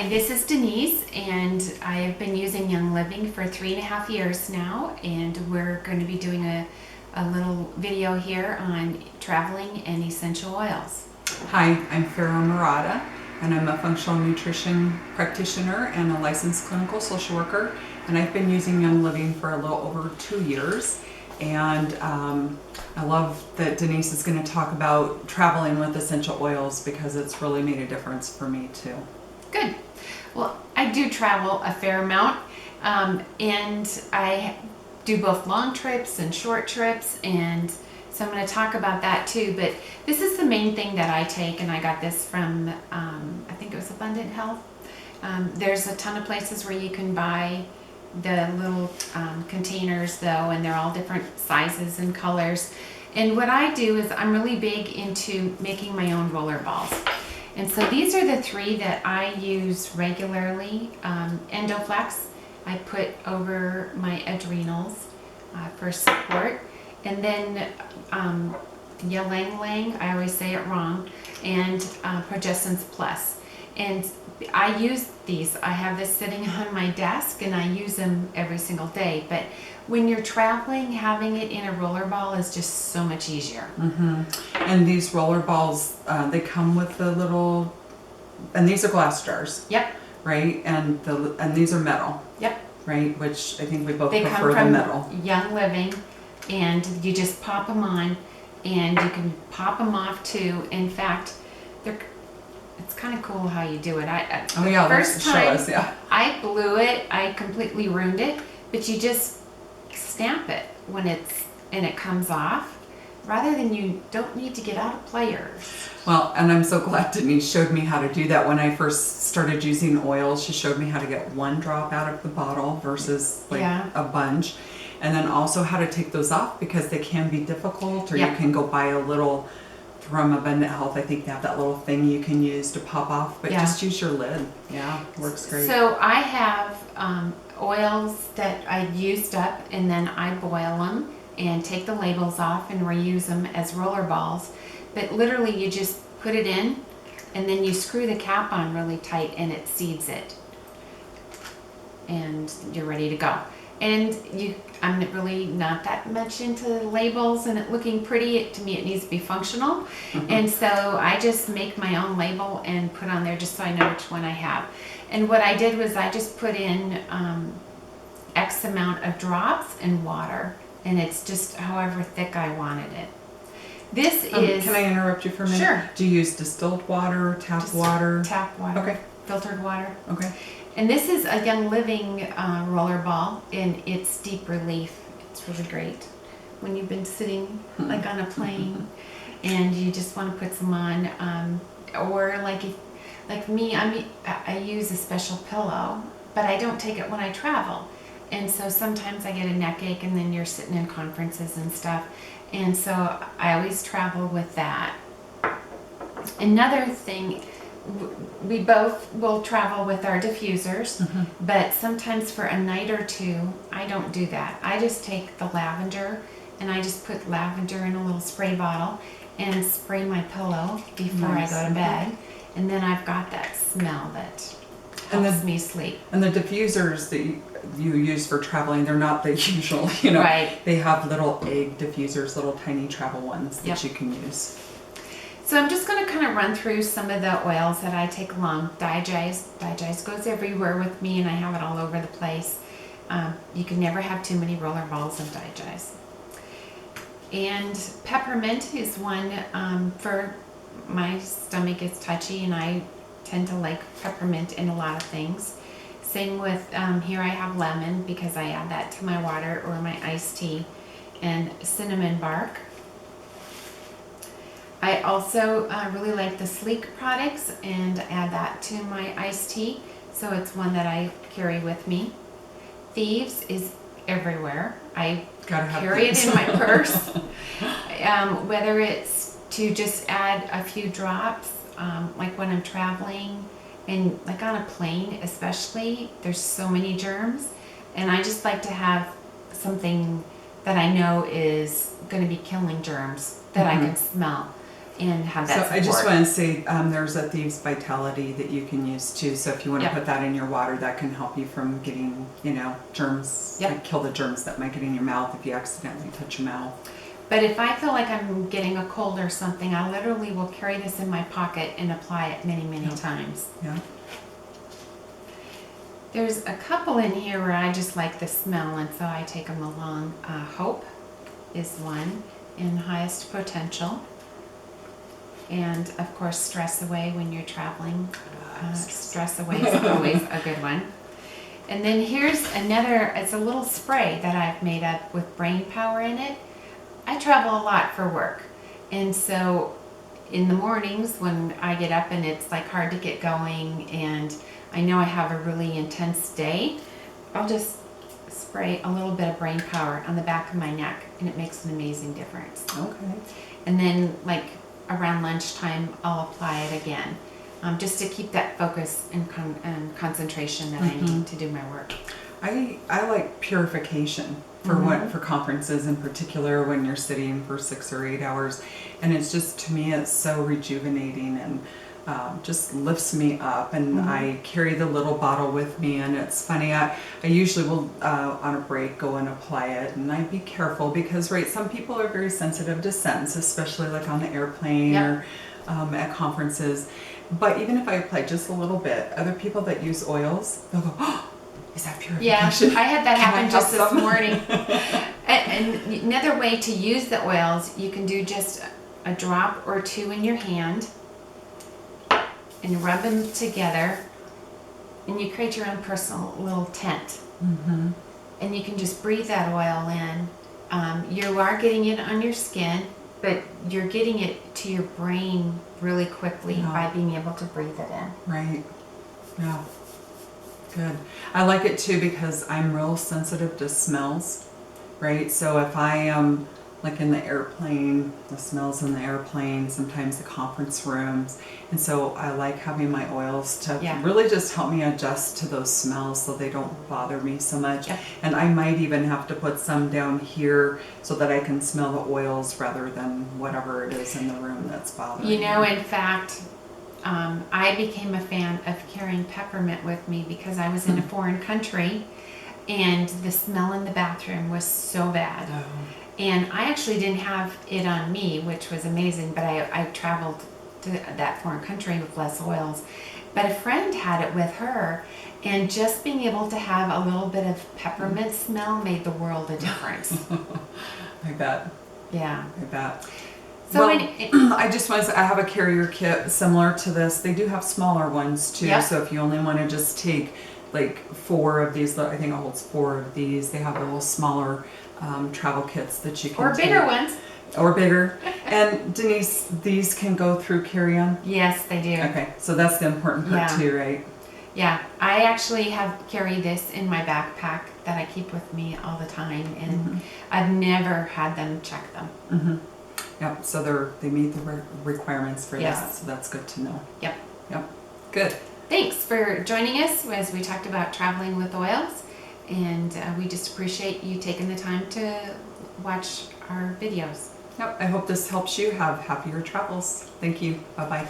Hi, this is Denise, and I have been using Young Living for 3.5 years now, and we're going to be doing a little video here on traveling and essential oils. Hi, I'm Farah Murata, and I'm a functional nutrition practitioner and a licensed clinical social worker, and I've been using Young Living for a little over 2 years. And I love that Denise is going to talk about traveling with essential oils because it's really made a difference for me too. Good. Well, I do travel a fair amount, and I do both long trips and short trips, and so I'm going to talk about that too. But this is the main thing that I take, and I got this from, I think it was Abundant Health. There's a ton of places where you can buy the little containers though, and they're all different sizes and colors. And what I do is I'm really big into making my own roller balls. And so these are the 3 that I use regularly. Endoflex, I put over my adrenals for support. And then Ylang Ylang, I always say it wrong, and Progessence Plus. And I use these. I have this sitting on my desk and I use them every single day. But when you're traveling, having it in a roller ball is just so much easier. And these roller balls, they come with the little, and these are glass jars. Yep. Right? And these are metal. Yep. Right? Which I think we both They prefer come the metal. from Young Living, and you just pop them on, and you can pop them off too. In fact, it's kind of cool how you do it. The first time I blew it, I completely ruined it, but you just snap it when it comes off, rather than you don't need to get out of pliers. Well, and I'm so glad Denise showed me how to do that. When I first started using oils, she showed me how to get 1 drop out of the bottle versus a bunch. And then also how to take those off because they can be difficult, or you can go buy a little from Abundant Health. I think they have that little thing you can use to pop off, but just use your lid. Yeah, works great. So I have oils that I used up, and then I boil them and take the labels off and reuse them as roller balls. But literally you just put it in and then you screw the cap on really tight and it seeds it. And you're ready to go. And I'm really not that much into labels and it looking pretty. To me, it needs to be functional. And so I just make my own label and put on there just so I know which one I have. And what I did was I just put in X amount of drops and water, and it's just however thick I wanted it. This is... Can I interrupt you for a minute? Sure. Do you use distilled water, tap water? Tap water. Okay. Filtered water. Okay. And this is a Young Living roller ball, and it's deep relief. It's really great when you've been sitting like on a plane and you just want to put some on, or like me, I use a special pillow, but I don't take it when I travel. And so sometimes I get a neck ache, and then you're sitting in conferences and stuff. And so I always travel with that. Another thing, we both will travel with our diffusers, but sometimes for a night or 2, I don't do that. I just take the lavender and I just put lavender in a little spray bottle and spray my pillow before I go to bed. And then I've got that smell that helps me sleep. And the diffusers that you use for traveling, they're not the usual, Right. They have little egg diffusers, little tiny travel ones that you can use. So I'm just going to kind of run through some of the oils that I take along. Digize goes everywhere with me, and I have it all over the place. You can never have too many roller balls of Digize. And peppermint is one for my stomach is touchy, and I tend to like peppermint in a lot of things. Same with, here I have lemon because I add that to my water or my iced tea, and cinnamon bark. I also really like the Sleek products and add that to my iced tea, so it's one that I carry with me. Thieves is everywhere. I carry it in my purse, whether it's to just add a few drops, like when I'm traveling, and like on a plane especially, there's so many germs, and I just like to have something that I know is going to be killing germs that I can smell. and have that So support. I just want to say there's a Thieves Vitality that you can use too. So if you want to Yep. put that in your water, that can help you from getting, germs, Yep. like kill the germs that might get in your mouth if you accidentally touch your mouth. But if I feel like I'm getting a cold or something, I literally will carry this in my pocket and apply it many, many times. Yeah. There's a couple in here where I just like the smell, and so I take them along. Hope is one, in Highest Potential. And of course, Stress Away when you're traveling. Stress Away is always a good one. And then here's another, it's a little spray that I've made up with brain power in it. I travel a lot for work. And so in the mornings when I get up and it's like hard to get going and I know I have a really intense day, I'll just spray a little bit of brain power on the back of my neck and it makes an amazing difference. Okay. And then like around lunchtime, I'll apply it again, just to keep that focus and concentration that I need to do my work. I like purification for conferences in particular when you're sitting for 6 or 8 hours, and it's just, to me, it's so rejuvenating and just lifts me up. And I carry the little bottle with me, and it's funny, I usually will on a break go and apply it, and I be careful because some people are very sensitive to scents, especially like on the airplane or at conferences. But even if I apply just a little bit, other people that use oils, they'll go, "Oh, is that purification?" Yeah, I had that happen just this some? morning. And another way to use the oils, you can do just a drop or two in your hand and rub them together, and you create your own personal little tent. And you can just breathe that oil in. You are getting it on your skin, but you're getting it to your brain really quickly by being able to breathe it in. Right. Yeah. Good. I like it too because I'm real sensitive to smells, right? So if I am like in the airplane, the smells in the airplane, sometimes the conference rooms, and so I like having my oils to really just help me adjust to those smells so they don't bother me so much. And I might even have to put some down here so that I can smell the oils rather than whatever it is in the room that's bothering me. In fact, I became a fan of carrying peppermint with me because I was in a foreign country and the smell in the bathroom was so bad. And I actually didn't have it on me, which was amazing, but I traveled to that foreign country with less oils. But a friend had it with her, and just being able to have a little bit of peppermint smell made the world a difference. I bet. Yeah. I bet. So I just want to say I have a carrier kit similar to this. They do have smaller ones too. So if you only want to just take like 4 of these, I think it holds 4 of these. They have a little smaller travel kits that you can Or bigger ones. Or bigger. And Denise, these can go through carry-on? Yes, they do. Okay, so that's the important part too, right? Yeah, I actually carry this in my backpack that I keep with me all the time, and I've never had them check them. Yep, so they meet the requirements for that, so that's good to know. Yep. Good. Thanks for joining us as we talked about traveling with oils, and we just appreciate you taking the time to watch our videos. Yep, I hope this helps you have happier travels. Thank you. Bye-bye.